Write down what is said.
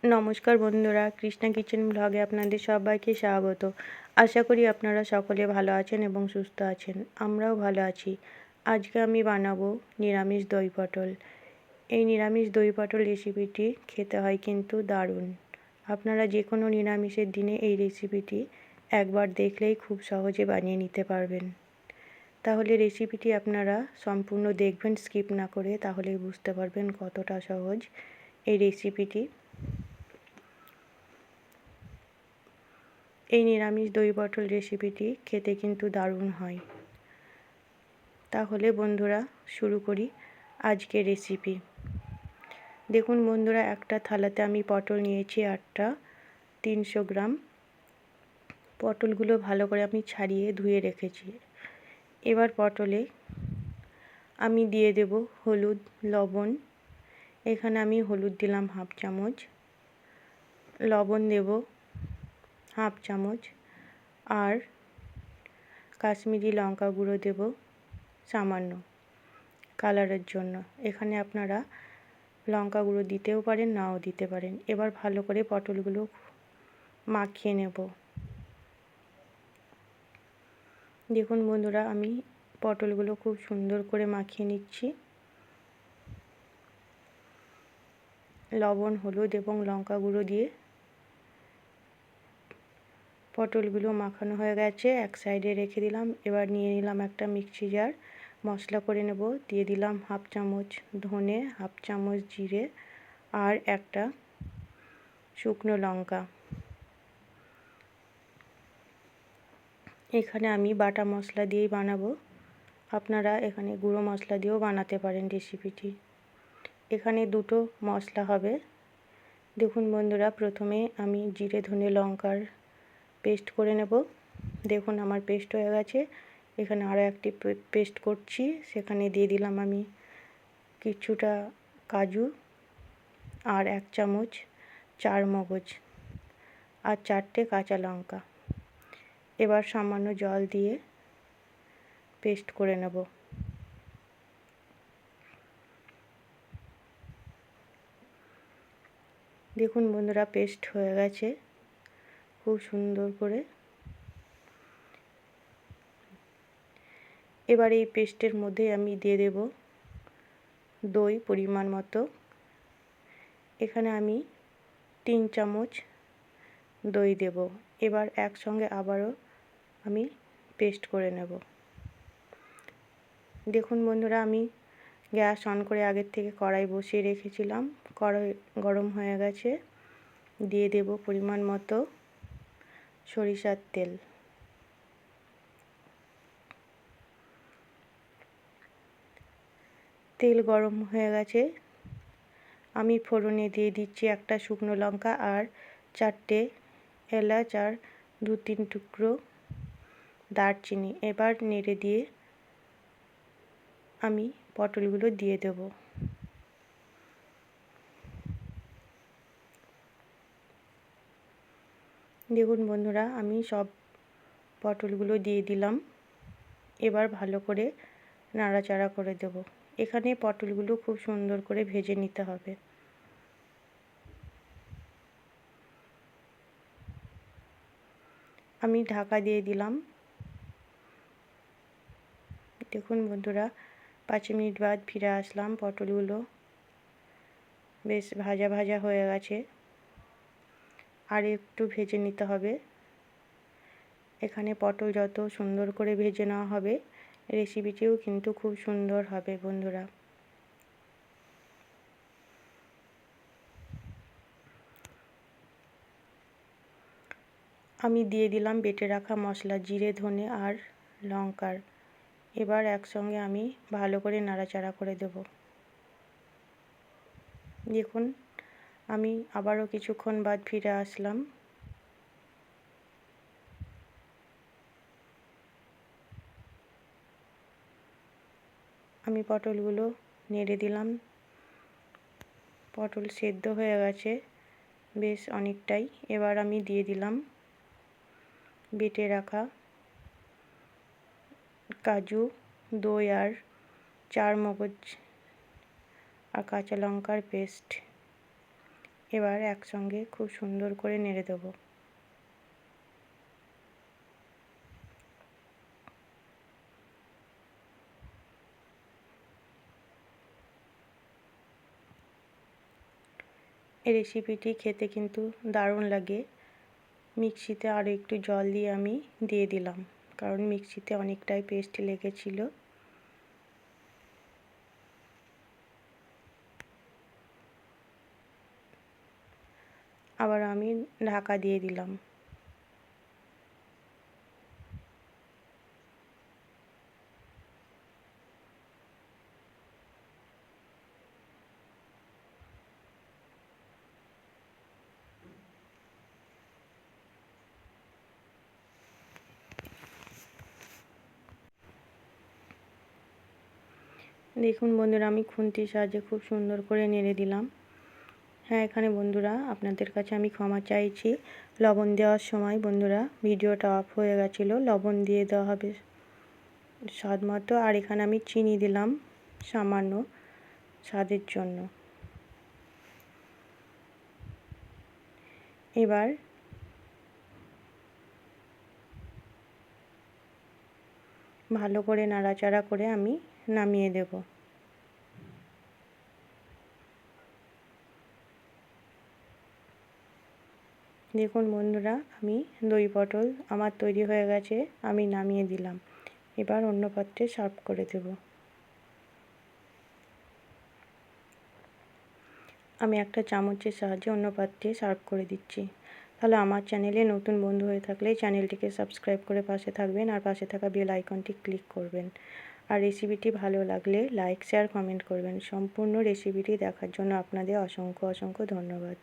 নমস্কার বন্ধুরা, কৃষ্ণা কিচেন ব্লগে আপনাদের সবাইকে স্বাগত। আশা করি আপনারা সকলে ভালো আছেন এবং সুস্থ আছেন। আমরাও ভালো আছি। আজকে আমি বানাবো নিরামিষ দই পটল। এই নিরামিষ দই পটল রেসিপিটি খেতে হয় কিন্তু দারুণ। আপনারা যে কোনো নিরামিষের দিনে এই রেসিপিটি একবার দেখলেই খুব সহজে বানিয়ে নিতে পারবেন। তাহলে রেসিপিটি আপনারা সম্পূর্ণ দেখবেন, স্কিপ না করে, তাহলেই বুঝতে পারবেন কতটা সহজ এই রেসিপিটি। এই নিরামিষ দই পটল রেসিপিটি খেতে কিন্তু দারুণ হয়। তাহলে বন্ধুরা শুরু করি আজকের রেসিপি। দেখুন বন্ধুরা, একটা থালাতে আমি পটল নিয়েছি 8টা, 300 গ্রাম। পটলগুলো ভালো করে আমি ছাড়িয়ে ধুয়ে রেখেছি। এবার পটলে আমি দিয়ে দেব হলুদ, লবণ। এখানে আমি হলুদ দিলাম হাফ চামচ, লবণ দেব হাফ চামচ, আর কাশ্মীরি লঙ্কা গুঁড়ো দেব সামান্য কালারের জন্য। এখানে আপনারা লঙ্কা গুঁড়ো দিতেও পারেন, নাও দিতে পারেন। এবার ভালো করে পটলগুলো মাখিয়ে নেব। দেখুন বন্ধুরা, আমি পটলগুলো খুব সুন্দর করে মাখিয়ে নিচ্ছি। লবণ, হলুদ এবং লঙ্কা গুঁড়ো দিয়ে পটলগুলো মাখানো হয়ে গেছে, এক সাইডে রেখে দিলাম। এবার নিয়ে নিলাম একটা মিক্সি জার, মশলা করে নেব। দিয়ে দিলাম হাফ চামচ ধনে, হাফ চামচ জিরে, আর একটা শুকনো লঙ্কা। এখানে আমি বাটা মশলা দিয়েই বানাবো। আপনারা এখানে গুঁড়ো মশলা দিয়েও বানাতে পারেন রেসিপিটি। এখানে দুটো মশলা হবে। দেখুন বন্ধুরা, প্রথমে আমি জিরে ধনে লঙ্কার পেস্ট করে নেব। দেখুন আমার পেস্ট হয়ে গেছে। এখানে আরও একটি পেস্ট করছি। সেখানে দিয়ে দিলাম আমি কিছুটা কাজু, আর 1 চামচ চারমগজ, আর 4টে কাঁচা লঙ্কা। এবার সামান্য জল দিয়ে পেস্ট করে নেব। দেখুন বন্ধুরা, পেস্ট হয়ে গেছে খুব সুন্দর করে। এবার এই পেস্টের মধ্যে আমি দিয়ে দেব দই পরিমাণ মতো। এখানে আমি 3 চামচ দই দেব। এবার একসঙ্গে আবারও আমি পেস্ট করে নেব। দেখুন বন্ধুরা, আমি গ্যাস অন করে আগের থেকে কড়াই বসিয়ে রেখেছিলাম। কড়াই গরম হয়ে গেছে। দিয়ে দেব পরিমাণ মতো সরিষার তেল। তেল গরম হয়ে গেছে। আমি ফোড়নে দিয়ে দিচ্ছি একটা শুকনো লঙ্কা আর 4টে এলাচ আর 2-3 টুকরো দারচিনি। এবার নেড়ে দিয়ে আমি পটলগুলো দিয়ে দেব। দেখুন বন্ধুরা, আমি সব পটলগুলো দিয়ে দিলাম। এবার ভালো করে নাড়াচাড়া করে দেব। এখানে পটলগুলো খুব সুন্দর করে ভেজে নিতে হবে। আমি ঢাকা দিয়ে দিলাম। দেখুন বন্ধুরা, 5 মিনিট বাদ ফিরে আসলাম। পটলগুলো বেশ ভাজা ভাজা হয়ে গেছে, আর একটু ভেজে নিতে হবে। এখানে পটল যত সুন্দর করে ভেজে নেওয়া হবে, রেসিপিটিও কিন্তু খুব সুন্দর হবে বন্ধুরা। আমি দিয়ে দিলাম বেটে রাখা মশলা, জিরে ধনে আর লঙ্কার। এবার একসঙ্গে আমি ভালো করে নাড়াচাড়া করে দেব। দেখুন, আমি আবারও কিছুক্ষণ বাদ ফিরে আসলাম। আমি পটলগুলো নেড়ে দিলাম। পটল সেদ্ধ হয়ে গেছে বেশ অনেকটাই। এবার আমি দিয়ে দিলাম বেটে রাখা কাজু, দই আর চারমগজ আর কাঁচা লঙ্কার পেস্ট। এবার একসঙ্গে খুব সুন্দর করে নেড়ে দেবো। এই রেসিপিটি খেতে কিন্তু দারুণ লাগে। মিক্সিতে আরও একটু জল দিয়ে আমি দিয়ে দিলাম, কারণ মিক্সিতে অনেকটাই পেস্ট লেগেছিল। আবার আমি ঢাকা দিয়ে দিলাম। দেখুন বন্ধুরা, আমি খুন্তির সাহায্যে খুব সুন্দর করে নেড়ে দিলাম। হ্যাঁ, এখানে বন্ধুরা আপনাদের কাছে আমি ক্ষমা চাইছি। লবণ দেওয়ার সময় বন্ধুরা ভিডিওটা অফ হয়ে গেছিলো। লবণ দিয়ে দেওয়া হবে স্বাদ মতো। আর এখানে আমি চিনি দিলাম সামান্য স্বাদের জন্য। এবার ভালো করে নাড়াচাড়া করে আমি নামিয়ে দেব। দেখুন বন্ধুরা, আমি দই পটল আমার তৈরি হয়ে গেছে, আমি নামিয়ে দিলাম। এবার অন্য পাত্রে সার্ভ করে দেব। আমি একটা চামচের সাহায্যে অন্য পাত্রে সার্ভ করে দিচ্ছি। তাহলে আমার চ্যানেলে নতুন বন্ধু হয়ে থাকলে চ্যানেলটিকে সাবস্ক্রাইব করে পাশে থাকবেন, আর পাশে থাকা বেল আইকনটি ক্লিক করবেন। আর রেসিপিটি ভালো লাগলে লাইক, শেয়ার, কমেন্ট করবেন। সম্পূর্ণ রেসিপিটি দেখার জন্য আপনাদের অসংখ্য ধন্যবাদ।